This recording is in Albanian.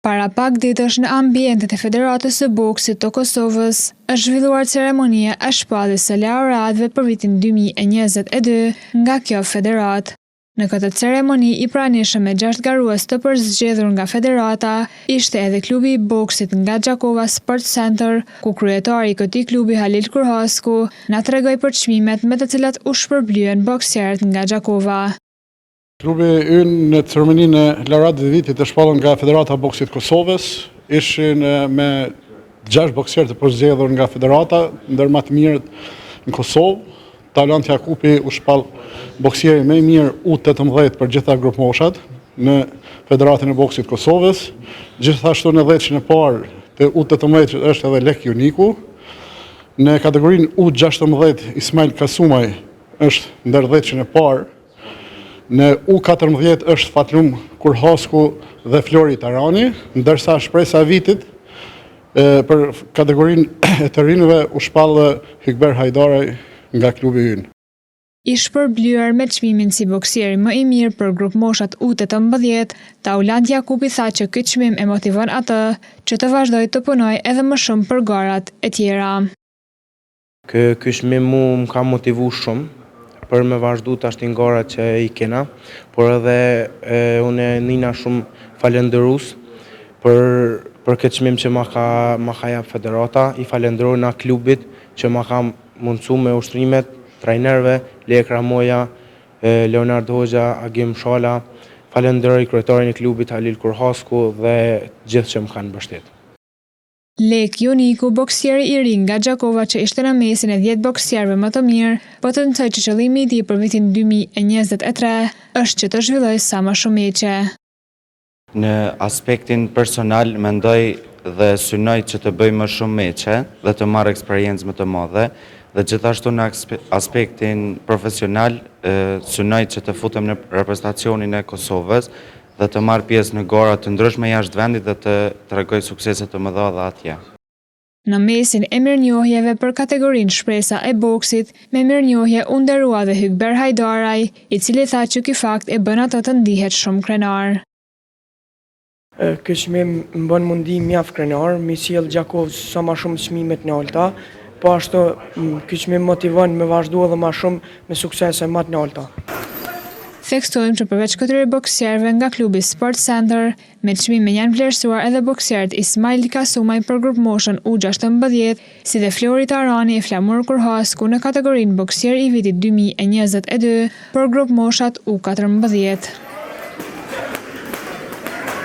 Para pak ditësh në ambientet e Federatës së Boksit të Kosovës, është zhvilluar ceremonia e shpalljes së laureatëve për vitin 2022 nga kjo federatë. Në këtë ceremoni i pranishëm me 6 garues të përzgjedhur nga federata, ishte edhe klubi i boksit nga Gjakova Sport Center, ku kryetari i këtij klubi Halil Kurhasku na tregoi për çmimet me të cilat u shpërblyen boksierët nga Gjakova. Klubi ynë në ceremoninë e laureatëve të vitit të shpallur nga Federata e Boksit të Kosovës ishin me 6 boksierë të përzgjedhur nga federata, ndër më të mirët në Kosovë. Talant Jakupi u shpall boksieri më i mirë U18 për gjitha grup moshat në Federatën e Boksit të Kosovës. Gjithashtu në 10-shën e parë të U18 është edhe Lek Juniku. Në kategorinë U16 Ismail Kasumaj është ndër 10-shën e parë. Në U14 është Fatlum Kurhasku dhe Flori Tarani, ndërsa shpresa e vitit për kategorinë e të rinjve u shpall Hikber Hajdaraj nga klubi ynë. I shpërblyer me çmimin si boksieri më i mirë për grup moshat U18, Taulant Jakupi tha që ky çmim e motivon atë që të vazhdojë të punojë edhe më shumë për garat e tjera. Ky çmim më ka motivuar shumë për me vazhdu të ashtin gara që i kena, por edhe unë nina shumë falenderus për këtë çmim që ma ka jap federata, i falenderoj nga klubit që ma ka mundësu me ushtrimet, trajnerve, Lekra Moja, Leonard Hoxha, Agim Shala, falenderoj kryetarin e klubit Halil Kurhasku dhe gjithë që më kanë mbështetur. Lek Juniku, boksieri i ri nga Gjakova që ishte në mesin e 10 boksierëve më të mirë, po të nësoj që qëllimi i tij për vitin 2023 është që të zhvillojë sa më shumë meqe. Në aspektin personal mendoj dhe synoj që të bëj më shumë meqe dhe të marr eksperiencë më të madhe, dhe gjithashtu në aspektin profesional synoj që të futem në reprezentacionin e Kosovës dhe të marrë pjesë në gara të ndryshme jashtë vendit dhe të tregoj suksese të mëdha dhe atje. Në mesin e mirënjohjeve për kategorinë shpresa e boksit, me mirënjohje u nderua dhe Hikber Hajdaraj, i cili tha që ky fakt e bën atë të ndihet shumë krenar. Ky çmim më bën mundi mjaft krenar, mi sjell Gjakovës sa më shumë çmime të larta, po ashtu ky çmim motivon me vazhdu edhe më shumë me suksese më të larta. Thekstojmë që përveç këtyre boksierëve nga klubi Sport Center, me çmime janë vlerësuar edhe boksierët Ismail Kasumaj për grup moshën U16, si dhe Flori Tarani e Flamur Kurhasku në kategorinë boksier i vitit 2022 për grup moshat U14.